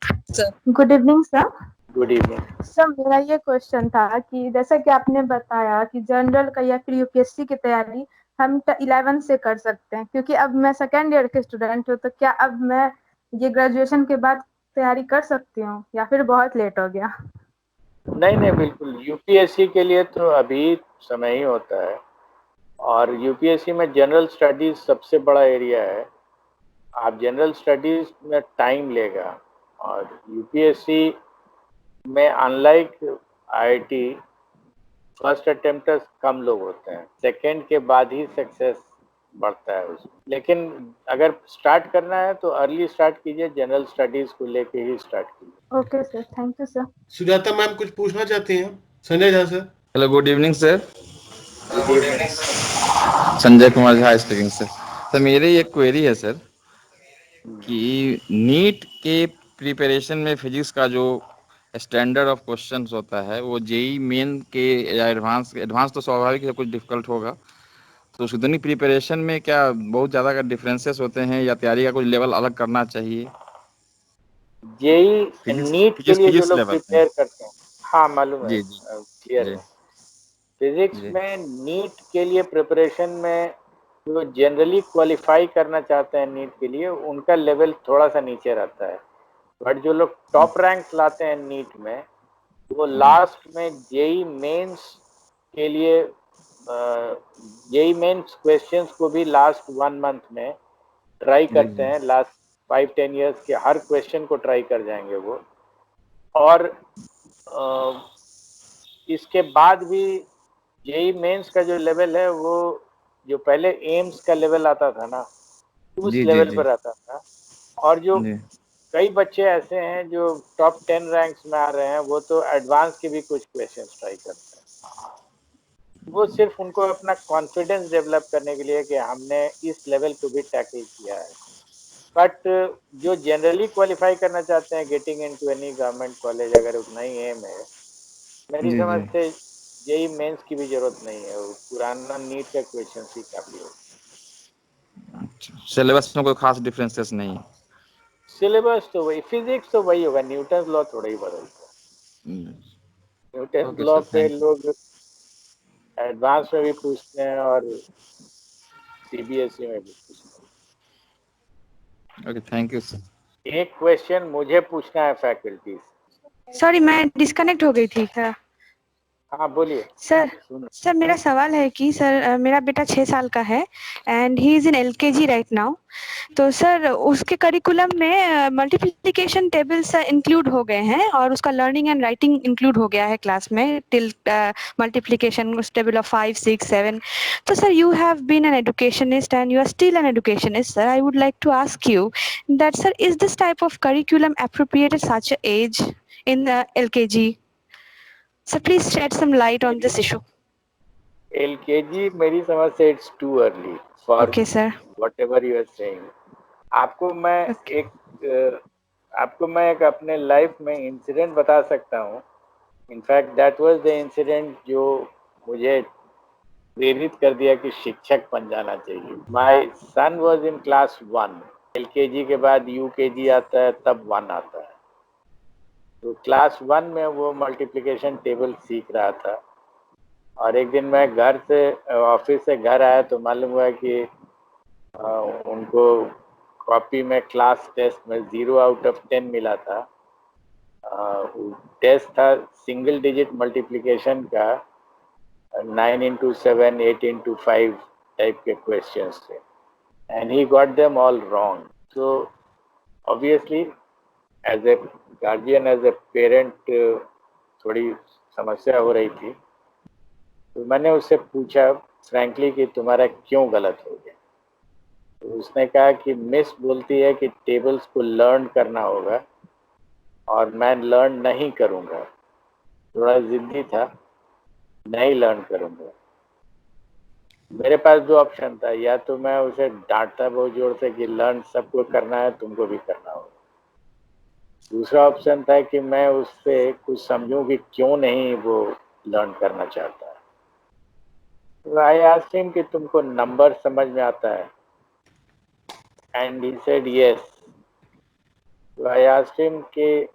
thank you, sir. Good evening sir. Good evening. Sir मेरा ये क्वेश्चन था कि जैसा कि आपने बताया कि जनरल का या फिर यूपीएससी की तैयारी हम 11 से कर सकते हैं, क्योंकि अब मैं सेकेंड ईयर के स्टूडेंट हूँ, तो क्या अब मैं ये ग्रेजुएशन के बाद तैयारी कर सकती हूँ या फिर बहुत लेट हो गया? नहीं, बिल्कुल यूपीएससी के लिए तो अभी समय ही होता है, और यूपीएससी में जनरल स्टडीज सबसे बड़ा एरिया है। आप जनरल स्टडीज में टाइम लेगा, और यूपीएससी में अनलाइक आईआईटी फर्स्ट अटेम्प्टर्स कम लोग होते हैं, सेकंड के बाद ही सक्सेस बढ़ता है उसमें। लेकिन अगर स्टार्ट करना है तो अर्ली स्टार्ट कीजिए, जनरल स्टडीज को लेके ही स्टार्ट कीजिए। Okay sir, thank you sir. Sujata ma'am कुछ पूछना चाहती हैं? Sanjay Jha sir. Hello, good evening sir. Good evening. Sanjay Kumar Jha speaking sir. Sir मेरी एक क्वेरी है सर कि नीट के प्रिपरेशन में फिजिक्स का जो स्टैंडर्ड ऑफ क्वेश्चंस होता है वो जेई मेन के या एडवांस तो स्वाभाविक है कुछ डिफिकल्ट होगा, तो उसकी दोनों प्रिपरेशन में क्या बहुत ज़्यादा का डिफरेंसेस होते हैं या तैयारी का कुछ लेवल अलग करना चाहिए? जेई नीट के लिए जो फिजिक्स लोग लेवल प्रिपेयर करते हैं, हाँ मालूम है, जी जी क्लियर जी है। फिजिक्स जी में नीट के लिए प्रिपरेशन में जो जनरली क्वालिफाई करना चाहते हैं नीट के लिए, उनका लेवल थोड़ा सा नीचे रहता है। बट जो लोग टॉप रैंक्स लाते हैं नीट में, वो लास्ट में जेई मेंस के लिए जेई मेंस क्वेश्चंस को भी लास्ट 1 मंथ में ट्राई जी करते हैं। लास्ट 5-10 इयर्स के हर क्वेश्चन को ट्राई कर जाएंगे वो। और इसके बाद भी जेई मेंस का जो लेवल है वो जो पहले एम्स का लेवल आता था ना, उस जी जी लेवल जी पर आता था। और जो जी कई बच्चे ऐसे हैं जो टॉप 10 रैंक्स में आ रहे हैं, वो तो एडवांस के भी कुछ क्वेश्चंस ट्राई करते हैं। वो सिर्फ उनको अपना कॉन्फिडेंस डेवलप करने के लिए कि हमने इस लेवल को भी टैकल किया है। बट जो जनरली क्वालिफाई करना चाहते हैं getting into any government college, अगर उतना ही एम है, मेरी जी समझ जी से जेई मेंस की भी जरूरत नहीं है, वो पुराना नीट का क्वेश्चन ही काफी हो। अच्छा, सिलेबस में कोई खास डिफरेंसेस नहीं? सिलेबस तो वही, फिजिक्स तो वही होगा, न्यूटन लॉ थोड़ा ही बदलता है। न्यूटन ओके लॉ सर, पे थैंक लोग एडवांस में भी पूछते हैं और सीबीएसई में भी पूछते you. Okay, thank you sir. हैं। एक क्वेश्चन मुझे पूछना है फैकल्टी से। सॉरी, मैं डिस्कनेक्ट हो गई थी क्या? हाँ बोलिए। सर सुन सर मेरा सवाल है कि सर मेरा बेटा 6 साल का है and he is in LKG right now. तो सर उसके करिकुलम में मल्टीप्लिकेशन टेबल्स इंक्लूड हो गए हैं और उसका लर्निंग एंड राइटिंग इंक्लूड हो गया है क्लास में टिल मल्टीप्लिकेशन टेबल ऑफ 5 6 7। तो sir you have been an educationist and you are still an educationist sir. I would like to ask you that sir is this type of curriculum appropriate at such a age in LKG? Sir please shed some light on this issue. LKG मेरी समझ से it's too early for Okay, sir. Whatever you are saying. आपको मैं Okay. आपको मैं एक अपने life में इंसिडेंट बता सकता हूँ। In fact that was the incident जो मुझे प्रेरित कर दिया कि शिक्षक बन जाना चाहिए। My son was in class 1। LKG के बाद यूकेजी आता है, तब 1 आता है। तो क्लास 1 में वो मल्टीप्लिकेशन टेबल सीख रहा था और एक दिन मैं घर से ऑफिस से घर आया तो मालूम हुआ कि उनको कॉपी में क्लास टेस्ट में 0 आउट ऑफ 10 मिला था। टेस्ट था सिंगल डिजिट मल्टीप्लिकेशन का, 9 into 7, 8 into 5 टाइप के क्वेश्चंस थे and he got them all wrong. So obviously as a guardian, as a parent, थोड़ी समस्या हो रही थी। तो मैंने उससे पूछा फ्रैंकली कि तुम्हारा क्यों गलत हो गया। तो उसने कहा कि मिस बोलती है कि टेबल्स को लर्न करना होगा और मैं लर्न नहीं करूँगा। थोड़ा ज़िद्दी था, नहीं लर्न करूँगा। मेरे पास 2 ऑप्शन था, या तो मैं उसे डांटता बहुत जोर से कि लर्न सबको करना है, तुमको भी करना होगा। दूसरा ऑप्शन था कि मैं उससे कुछ समझूं कि क्यों नहीं वो लर्न करना चाहता है। तो आई आस्क्ड हिम कि तुमको नंबर समझ में आता है एंड ही सेड यस। तो आई आस्क्ड हिम कि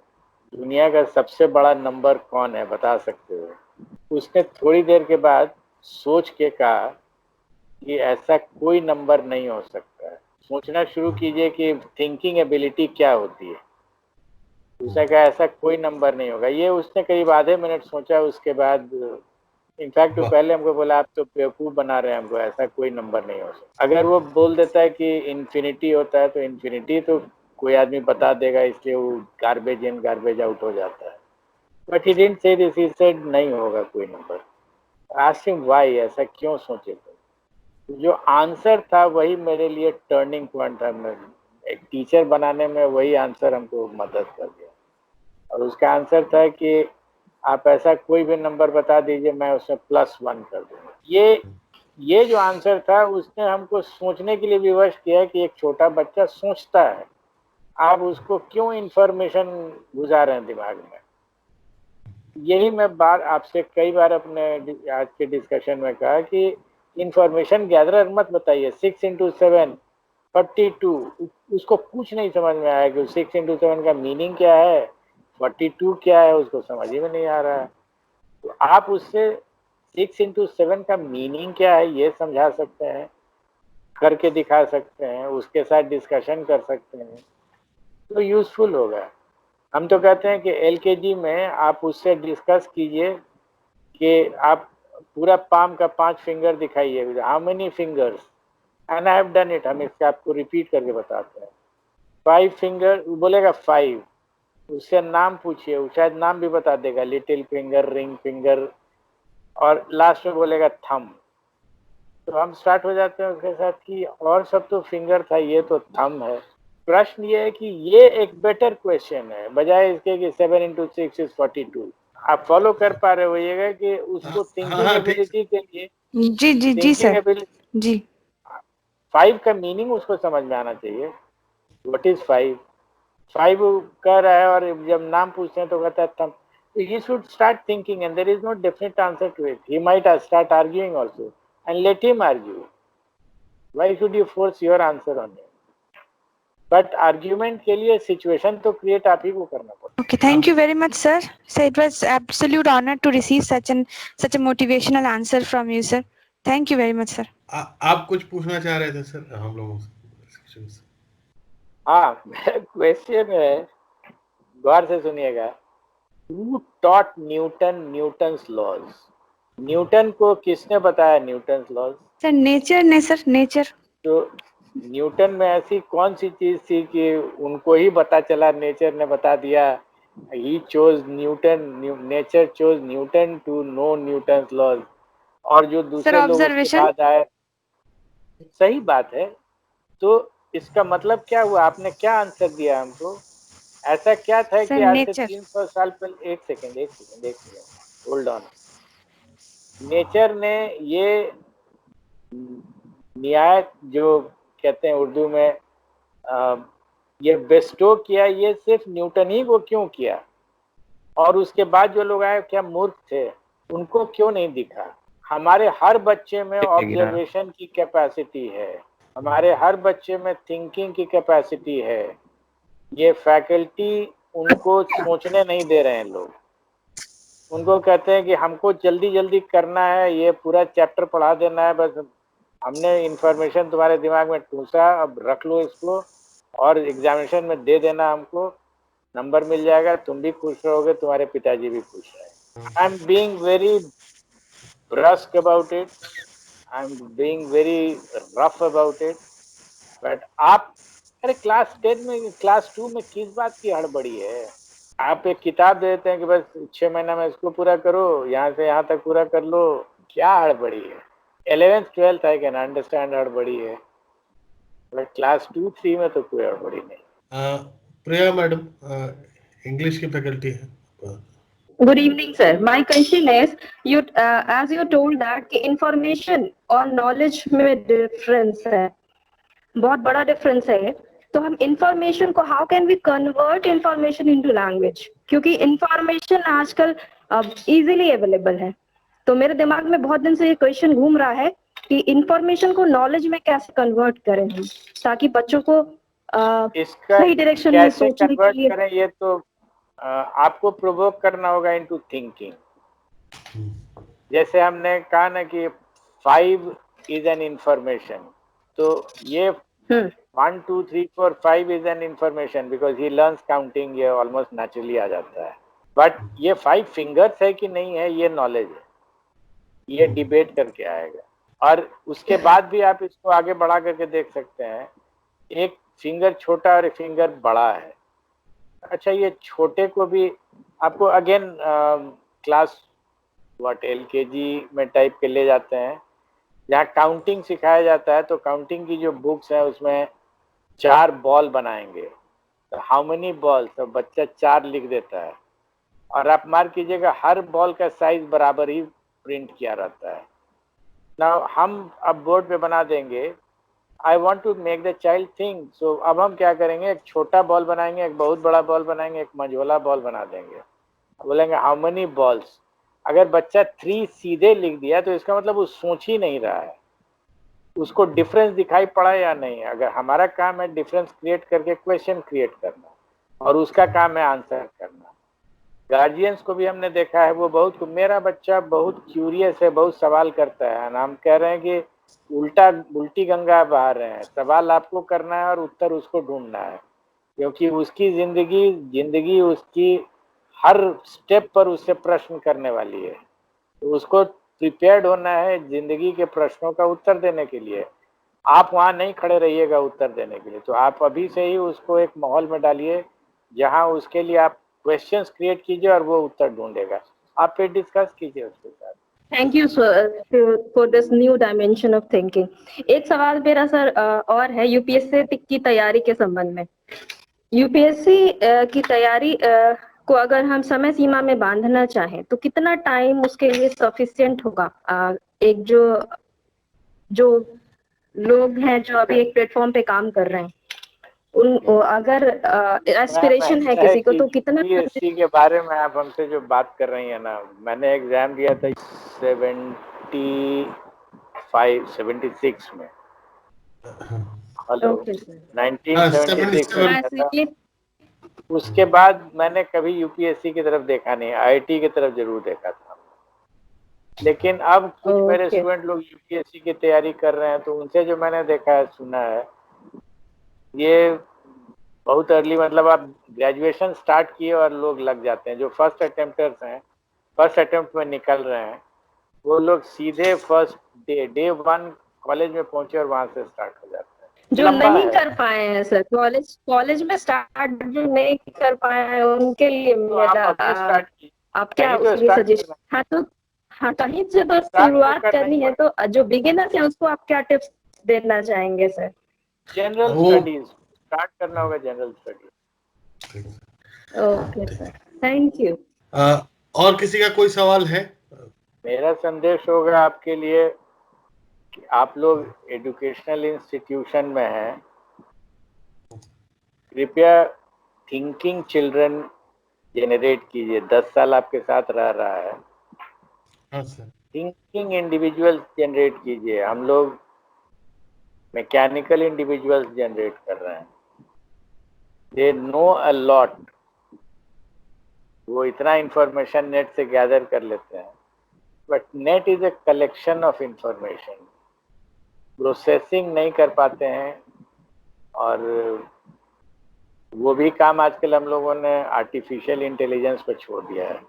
दुनिया का सबसे बड़ा नंबर कौन है, बता सकते हो? उसने थोड़ी देर के बाद सोच के कहा कि ऐसा कोई नंबर नहीं हो सकता है। सोचना शुरू कीजिए कि थिंकिंग एबिलिटी क्या होती है। उसने कहा ऐसा कोई नंबर नहीं होगा। ये उसने करीब आधे मिनट सोचा, उसके बाद इनफैक्ट वो पहले हमको बोला आप तो बेवकूफ़ बना रहे हैं हमको, ऐसा कोई नंबर नहीं हो सकता। अगर वो बोल देता है कि इन्फिनिटी होता है तो इन्फिनिटी तो कोई आदमी बता देगा, इसलिए वो गार्बेज इन गार्बेज आउट हो जाता है। But he didn't say this, he said नहीं होगा कोई नंबर। आस्क्ड हिम व्हाई, ऐसा क्यों सोचे थे? जो आंसर था वही मेरे लिए टर्निंग पॉइंट था। एक टीचर बनाने में वही आंसर हमको मदद कर दिया। और उसका आंसर था कि आप ऐसा कोई भी नंबर बता दीजिए, मैं उसमें +1 कर दूंगा। ये जो आंसर था उसने हमको सोचने के लिए विवश किया कि एक छोटा बच्चा सोचता है, आप उसको क्यों इंफॉर्मेशन घुसा रहे हैं दिमाग में। यही मैं बात आपसे कई बार अपने आज के डिस्कशन में कहा कि इंफॉर्मेशन गैदरर मत बताइए। 6 into 7 42, उसको कुछ नहीं समझ में आया कि 6 into 7 का मीनिंग क्या है, 42 क्या है, उसको समझ ही में नहीं आ रहा है। तो आप उससे 6 into 7 का मीनिंग क्या है ये समझा सकते हैं, करके दिखा सकते हैं, उसके साथ डिस्कशन कर सकते हैं, तो यूजफुल होगा। हम तो कहते हैं कि एलकेजी में आप उससे डिस्कस कीजिए कि आप पूरा पाम का 5 फिंगर दिखाइए, how many fingers, and I have done it. हम इसका आपको रिपीट करके बताते हैं। 5 फिंगर, बोलेगा 5, उससे नाम पूछिए, वो शायद नाम भी बता देगा, लिटिल फिंगर, रिंग फिंगर, और लास्ट में बोलेगा थंब। तो हम स्टार्ट हो जाते हैं उसके साथ कि और सब तो फिंगर था, ये तो थंब है। प्रश्न ये है कि ये एक बेटर क्वेश्चन है बजाय इसके कि 7 into 6 is 42। आप फॉलो कर पा रहे होइएगा कि उसको थिंकिंग एबिलिटी के लिए, जी जी जी थिंकिंग सर एबिलिटी, जी 5 का मीनिंग उसको समझ में आना चाहिए। What is 5? 5 कह रहा है और जब नाम पूछते हैं तो कहता है thumb. He should start thinking and there is no definite answer to it. He might start arguing also, and let him argue. Why should you force your answer on him? But argument के लिए situation तो create आप ही को करना पड़ता है। Okay, thank you very much, sir. So it was absolute honor to receive such a motivational answer from you, sir. Thank you very much, sir. आप कुछ पूछना चाह रहे थे सर हम लोगों से? हाँ, क्वेश्चन है, गौर से सुनिएगा Who taught Newton's laws? Newton को किसने बताया न्यूटन्स लॉज? सर नेचर ने, सर नेचर। तो न्यूटन में ऐसी कौन सी चीज थी कि उनको ही पता चला, नेचर ने बता दिया? He chose Newton, nature chose Newton to know Newton's laws, और जो दूसरे लोग उसके बाद आए। सही बात है। तो इसका मतलब क्या हुआ? आपने क्या आंसर दिया हमको? ऐसा क्या था कि आज से 300 साल पहले? एक सेकेंड, होल्ड ऑन। नेचर ने ये न्याय जो कहते हैं उर्दू में, ये बेस्टो किया, ये सिर्फ न्यूटन ही को क्यों किया? और उसके बाद जो लोग आए क्या मूर्ख थे? उनको क्यों नहीं दिखा? हमारे हर बच्चे में ऑब्जर्वेशन की कैपेसिटी है, हमारे हर बच्चे में थिंकिंग की कैपेसिटी है। ये फैकल्टी उनको सोचने नहीं दे रहे हैं लोग। उनको कहते हैं कि हमको जल्दी जल्दी करना है, ये पूरा चैप्टर पढ़ा देना है, बस हमने इंफॉर्मेशन तुम्हारे दिमाग में ठूसा, अब रख लो इसको और एग्जामिनेशन में दे देना, हमको नंबर मिल जाएगा, तुम भी खुश रहोगे, तुम्हारे पिताजी भी खुश रहेंगे। I am being very brusque about it, I am being very rough about it, but आप, अरे क्लास 10 में, क्लास 2 में किस बात की हड़बड़ी है? आप एक किताब देते हैं कि बस 6 महीना में इसको पूरा करो, यहाँ से यहाँ तक पूरा कर लो, क्या हड़बड़ी है? 11th 12th I can understand हड़बड़ी है, बट क्लास 2-3 में तो कोई हड़बड़ी नहीं। प्रिया मैडम इंग्लिश की फैकल्टी है। Good evening, sir. My question is, you as you told that कि information और knowledge में difference है, बहुत बड़ा difference है। तो हम information को how can we convert information into language? क्योंकि information आजकल easily available है। तो मेरे दिमाग में बहुत दिन से ये question घूम रहा है कि information को knowledge में कैसे convert करें हम, ताकि बच्चों को इसका सही direction में सोचने के लिए करें, ये तो आपको प्रोवोक करना होगा इनटू थिंकिंग। जैसे हमने कहा ना कि 5 इज एन इंफॉर्मेशन, तो ये 1 2 3 4 5 is an information because he learns counting, ये ऑलमोस्ट नेचुरली आ जाता है। बट ये 5 फिंगर्स है कि नहीं है, ये नॉलेज है, ये डिबेट करके आएगा। और उसके बाद भी आप इसको आगे बढ़ा करके देख सकते हैं, एक फिंगर छोटा और एक फिंगर बड़ा है। अच्छा, ये छोटे को भी आपको अगेन क्लास LKG में टाइप के ले जाते हैं, जहाँ काउंटिंग सिखाया जाता है। तो काउंटिंग की जो बुक्स है उसमें 4 बॉल बनाएंगे, तो हाउ मेनी बॉल, तो बच्चा 4 लिख देता है। और आप मार्क कीजिएगा हर बॉल का साइज बराबर ही प्रिंट किया रहता है। ना हम अब बोर्ड पे बना देंगे, I want to make the child think. So अब हम क्या करेंगे, एक छोटा बॉल बनाएंगे, एक बहुत बड़ा बॉल बनाएंगे, एक मझोला बॉल बना देंगे। बोलेंगे हाउ मेनी बॉल्स। अगर बच्चा 3 सीधे लिख दिया तो इसका मतलब वो सोच ही नहीं रहा है, उसको डिफरेंस दिखाई पड़ा या नहीं। अगर हमारा काम है डिफरेंस क्रिएट करके क्वेश्चन क्रिएट करना, और उसका काम है आंसर करना। गार्जियंस को भी हमने देखा है, वो बहुत, मेरा बच्चा बहुत क्यूरियस है, बहुत सवाल करता है। हम कह रहे हैं कि उल्टी गंगा बहा रहे हैं, सवाल आपको करना है और उत्तर उसको ढूंढना है, क्योंकि उसकी जिंदगी उसकी हर स्टेप पर उससे प्रश्न करने वाली है। तो उसको प्रिपेयर्ड होना है जिंदगी के प्रश्नों का उत्तर देने के लिए। आप वहां नहीं खड़े रहिएगा उत्तर देने के लिए, तो आप अभी से ही उसको एक माहौल में डालिए जहां उसके लिए आप क्वेश्चंस क्रिएट कीजिए और वो उत्तर ढूंढेगा। आप फिर डिस्कस कीजिए उसके साथ। Thank you for this new dimension of thinking. एक सवाल मेरा सर और है यूपीएससी की तैयारी के संबंध में। यूपीएससी की तैयारी को अगर हम समय सीमा में बांधना चाहें तो कितना टाइम उसके लिए सफिशिएंट होगा? एक जो लोग हैं जो अभी एक प्लेटफॉर्म पे काम कर रहे हैं, उन अगर एस्पिरेशन है किसी को, तो कितना यूपीएससी के बारे में आप हमसे जो बात कर रही है ना, मैंने एग्जाम दिया था 76 में। हेलो, 1976 में था। उसके बाद मैंने कभी यूपीएससी की तरफ देखा नहीं, आईआईटी की तरफ जरूर देखा था। लेकिन अब कुछ मेरे स्टूडेंट लोग यूपीएससी की तैयारी कर रहे हैं, तो उनसे जो मैंने देखा है, सुना है, ये बहुत अर्ली, मतलब आप ग्रेजुएशन स्टार्ट किए और लोग लग जाते हैं। जो फर्स्ट अटेम्प्टर्स हैं, फर्स्ट अटेम्प्ट में निकल रहे हैं, वो लोग सीधे फर्स्ट डे 1 कॉलेज में पहुंचे और वहां से स्टार्ट हो जाते हैं। जो लंबा नहीं है। कर पाए हैं सर, कॉलेज में स्टार्ट जो नहीं कर पाए हैं उनके लिए तो आप मेरा अभी स्टार्ट कीजिए, आप क्या कहीं तो उसमें स्टार्ट सजेस्ट, करना, हाँ कहीं से तो स्टार्ट तो शुरुआत करना ही करनी है, तो जो बिगिनर है उसको आप क्या टिप्स देना चाहेंगे सर? जनरल वो स्टडीज स्टार्ट करना होगा, general studies. Okay sir, thank you. और किसी का कोई सवाल है? मेरा संदेश होगा आपके लिए कि आप लोग एजुकेशनल इंस्टीट्यूशन में हैं, कृपया थिंकिंग चिल्ड्रन जनरेट कीजिए। 10 साल आपके साथ रह रहा है, हाँ सर। थिंकिंग इंडिविजुअल्स जनरेट कीजिए। हम लोग मैकेनिकल इंडिविजुअल्स जनरेट कर रहे हैं। दे नो अ लॉट, वो इतना इंफॉर्मेशन नेट से गैदर कर लेते हैं, but net is a collection of information, processing नहीं कर पाते हैं। और वो भी काम आजकल हम लोगों ने आर्टिफिशियल इंटेलिजेंस पर छोड़ दिया है।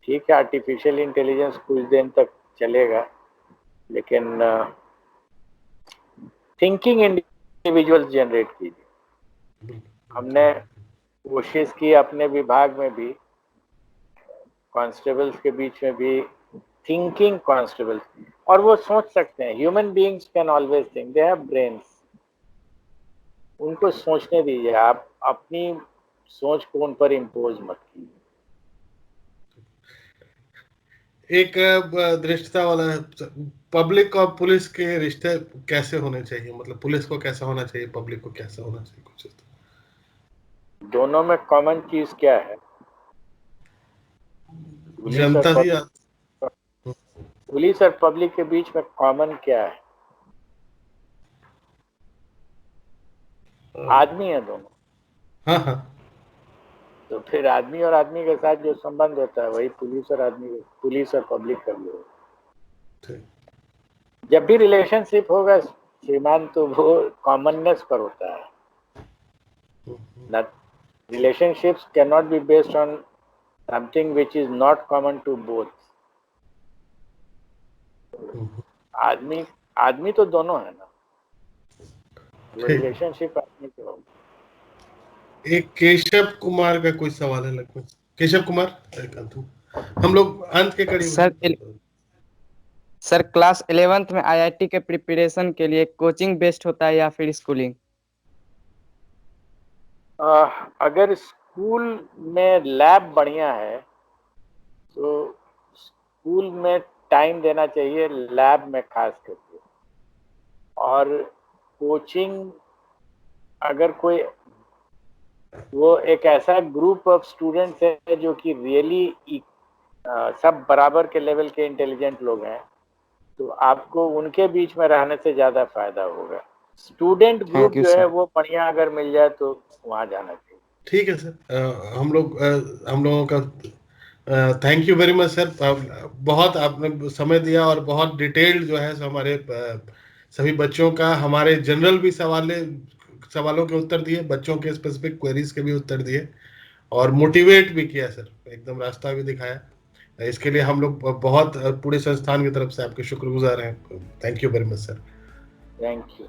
ठीक है, आर्टिफिशियल इंटेलिजेंस कुछ दिन तक चलेगा, लेकिन थिंकिंग इंडिविजुअल्स जनरेट कीजिए। हमने कोशिश की अपने विभाग में भी, कांस्टेबल्स के बीच में भी, थिंकिंग कांस्टेबल्स, और वो सोच सकते हैं। Human beings can always think, they have brains, उनको सोचने दीजिए। आप अपनी सोच को उन पर इम्पोज मत कीजिए। एक दृष्टता वाला, पब्लिक और पुलिस के रिश्ते कैसे होने चाहिए, मतलब पुलिस को कैसा होना चाहिए, पब्लिक को कैसा होना चाहिए, कुछ दोनों में कॉमन चीज क्या है? जनता ही पुलिस और पब्लिक के बीच में कॉमन क्या है? आदमी है दोनों। हाँ हाँ। तो फिर आदमी और आदमी के साथ जो संबंध होता है वही पुलिस और आदमी, पुलिस और पब्लिक का भी होता है। जब भी रिलेशनशिप होगा श्रीमान, तो वो कॉमननेस पर होता है। Relationships cannot be based on something which is not common to both. आदमी तो दोनों है ना, वो रिलेशनशिप आदमी के होगा। एक केशव कुमार का कोई सवाल है लगभग? केशव कुमार, हम लोग अंत के करीब सर क्लास 11th में आईआईटी के प्रिपरेशन के लिए कोचिंग बेस्ट होता है या फिर स्कूलिंग? अगर स्कूल में लैब बढ़िया है तो स्कूल में टाइम देना चाहिए, लैब में खास करके। और कोचिंग, अगर कोई वो एक ऐसा ग्रुप ऑफ स्टूडेंट्स है जो कि रियली सब बराबर के लेवल के इंटेलिजेंट लोग हैं, तो आपको उनके बीच में रहने से ज़्यादा फायदा होगा। स्टूडेंट ग्रुप जो है वो बढ़िया अगर मिल जाए तो वहाँ जाना चाहिए। ठीक है सर। हम लोगों का thank you very much sir. बहुत आपने समय दिया और बहुत डिटेल्ड जो है हमारे सभी बच्चों का, हमारे जनरल भी सवालों के उत्तर दिए, बच्चों के स्पेसिफिक क्वेरीज के भी उत्तर दिए, और मोटिवेट भी किया सर, एकदम रास्ता भी दिखाया। इसके लिए हम लोग बहुत पूरे संस्थान की तरफ से आपके शुक्रगुजार हैं। Thank you very much sir. Thank you.